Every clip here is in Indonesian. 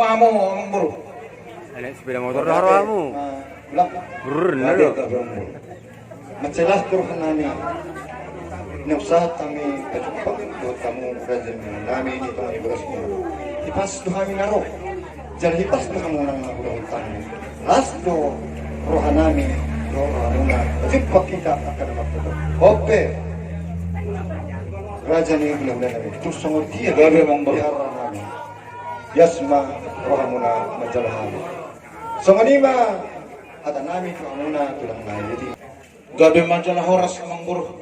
pamo amang buru. Ada sepeda motor dah kamu. Brrr, nalo. Macelas turuhan nami. Nausahat kami kajumpa buat kamu present nami ini tuh ibarat semua. Hipas tuh kami naruh. Jangan hipas tuh kamu nang aku hutang. Las tuh rohan nami. Rohanuna. Jumpa kita akan dapat. Oke. Raja ni belum nami. Terus sangat dia Gabe mang buru. nami. Yasma rohamuna majalahami. Sangat lima. Ada nami tuh amuna tulang nai. Jadi Gabe majalah horas amang buru.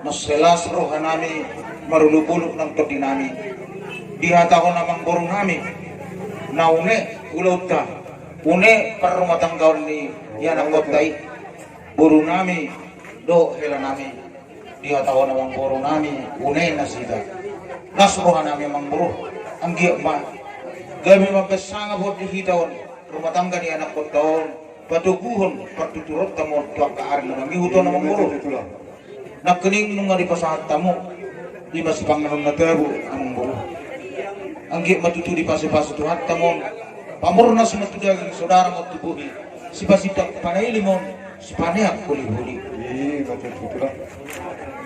Maselas roha nami marulupuluk ng pati nami. Dihata ko namang buru nami. Naune ulaw ta. Une parumatang gaon ni yan ang kotay. Buru nami do hela nami. Dihata ko namang buru nami. Une nasida. Nasroha nami amang buru. Ang giyak ma. Gabe mapesanga po dihitaon. Rumatangga ni anak kotay. Patuguhon patuturot tamo tuak kaari na mihuto na manguro nakining nung nga di pasahat tamo di mas panganon na tabo amang buro ang gi matutu di pasi-pasi tuhat tamo pamurnas matudaging saudara mo tubuhi si pasitak panailimon si paneak huli-huli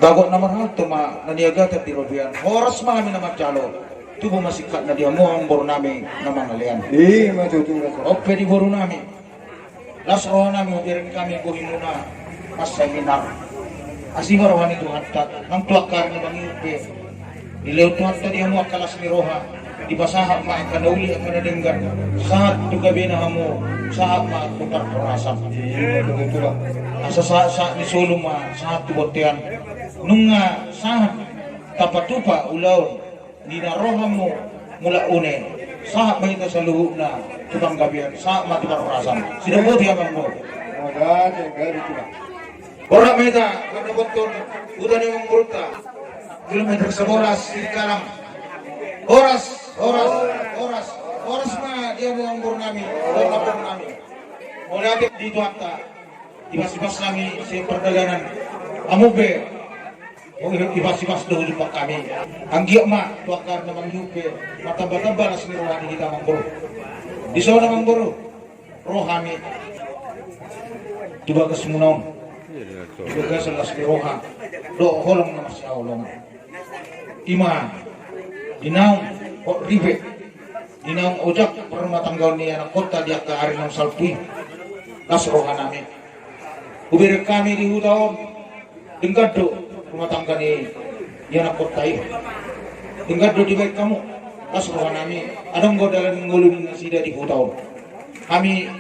bagot naman hal tuma naniagat at dirobian horas mahami na magjalo tubo masikat na diamo ang buro namin na manalian ope di buro namin Lasrohan namin, direk kami buhi muna mas seminar. Asing rohan itu hantat, nang tuakar ni mangiupi. Dilew tuhan tadi hamu akalas ni roha, di pasahap ma kanauli akan nadenggan. Saat tu gabi na hamu, saat ma putar perasaan. Asa saat ni sulung ma, saat tu botian. Nunga saat tapatupa ulaw, di na rohamu mula une. Saat mahita sa luhuk na tukang gabian, saat mati perasaan. Sida mo dia bang mo. Orang mahita kada boton udan yung murta. Kilometer sa oras kalam. Oras na dia mo ang nami, lapor nami. Mula dito atta. Ibas-ibas nami sa perdagangan. Amube ibas-ibas daw di kami. Ang giyak ma, tuakar na mangyupe, mataba-taba na siniruhan kita mang buro. Di sana mang buro, rohami. Tubagas munaw. Tubagas ang siniruhan. Do holong na masyaolong. Ima, dinaw, o ribe. Dinaw ojak, permatanggaw niya ng kota diya kaari ng salpi. Nasrohan namin. Ubirek kami di hutaon, tingkat do. Rumah tangga ni yang nak kotai tinggal do di baik kamu nasrohan nami adong go dalam ngulun sida di hutau kami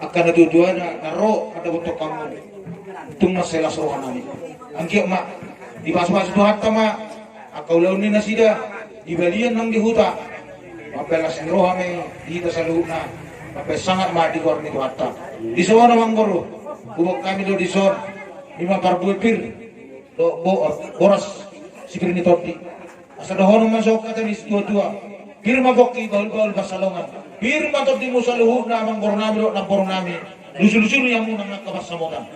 akan ada tujuan naro ada butuh kamu tung masalah nasrohan nami angkiak mak di pas-pas tuhat ma akau launi nasida di balian nang di huta mapelas rohame di tasaluna mape sangat ma di gorni tuhatta di sawana manggoro ubok kami do di son lima parbuipir boras sipir ni toti asa dohono masuk kata ni dua pirma bokki baul basalongan pirma toti musaluhu na mang bornami do na bornami lusul-lusul yang mo nang kabasamotan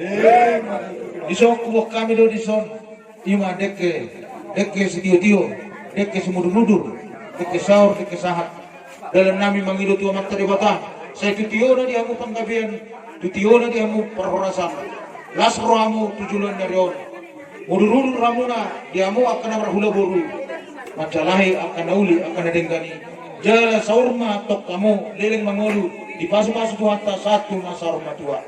isok bok kami do dison ima dekke si tio dekke si mudur dekke saur dekke sahat dalam nami mangido tua makta de bata saya tio na dia mo panggabian tio na dia mo perhorasan lasro amu tujulan dari on Mudurul ramuna diamu akan berhula boru macalahi akan nauli akan nadenggani jala saurma tok kamu leleng mangolu di pasu-pasu tu hatta satu nasar matua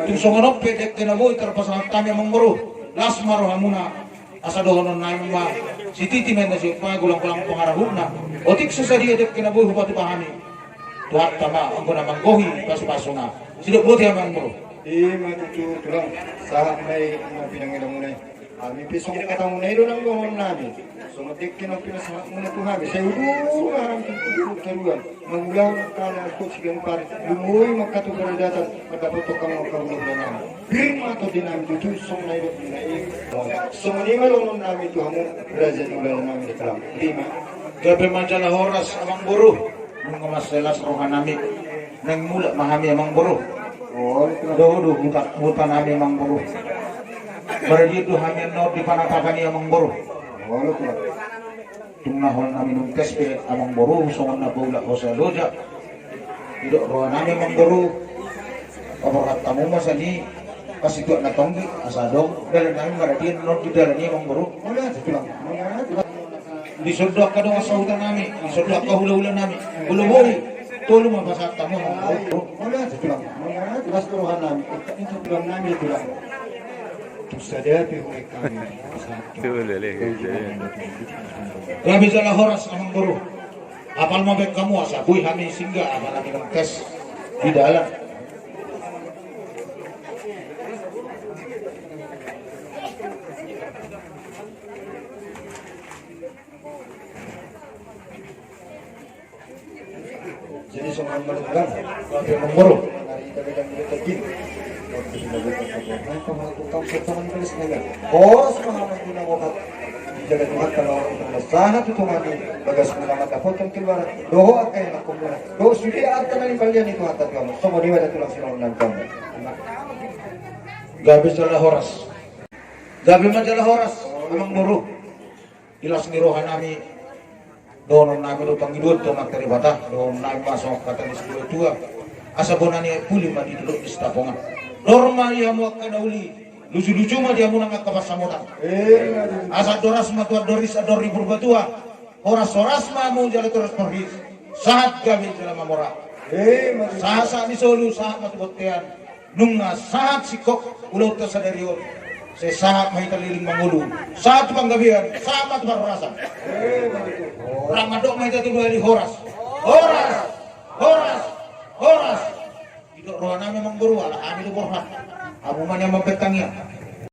tu songonop pedek tenaboy terpasang kami mangoro lasmar ramuna asadohonon naima sititi men nasi gulang-gulang pengarahuna otik sesadia dek kenaboy hubati pahami tu hatta ma anggona manggohi pasu-pasuna sidak boti mangoro matutu tulang sahat may pinangilang munay Ami pisong katang nailo ng gawon namin. So matikkin ang pinasahat mo na ito kami. Sa ulo, ang tuturuan. Mangulang ka na ako sigang pare. Lumuoy magkatugaran datan. Magkaputok kang magkaulog na namin. Pirma ito din namin dito. So nailo pinaig. So manimal naman namin ito hamon. Rajan ulan namin ito lang. Lima. Gabi majalah horas amang buru. Mga maselas rohan namin. Nang mula mahami amang buru. Dodo hutan namin amang buru. Berarti itu hanya no di panapakan yang mengburu. tungnahon namin ng kespe amang boru songon na bula ko sa loja idok roa namin mang boru paborkat tamu masani kasi tuwa na tonggi asadong dalan namin maradian non dalan niya mang boru Wala, tulang. disodok ka dong sa hutan namin disodok ka hula-hula namin hula-huli tulong mabasat tamu mang boru Wala, tulang. Tulas turuhan namin. Ito tulang namin tulang. Tusadapi huwag kami. Betul leh. grabe sa lahoras amang boru apal mabek kamu asa buy kami singgah apal namin ng tes di dalam Jadi semua menunggang. grabe amang boru Hari talagang nilitagin. Waktu sinagot ang kapwa. Ay, pamatukang sa tangan bilis na yan. Oras mahamay ko na wakat. Jagat umat ka mga itong nasahat ito kami. Bagas mo naman kapot ang kilwara. Doho at kayo na kumula. Doho, suli at ka na yung balyan ito hatad kamo. So, maniwa na ito lang sinunang kamo. grabe sa lahoras grabe man sa lahoras amang boru ilas nirohan namin doon namin do pangidot to magtaribata doon namin masok katanis ko tua asa bonan ni puli man didulok di stapongan normal ya mo kanauli lucu-lucu mah dia mo nang kapasamutan asa doras matuat doris adori berbatua horas-horas mah mo jala terus perhis saat gabi jala mamora sasa ni solu saat matubottean nunga saat sikok ulau ta sadarion se saat may taliling mangulu saat panggabihan saat matubarasan ramadok may tatuloy di horas horas idok roha namin mang buru ala kami do borhat amo man yang mapetangnya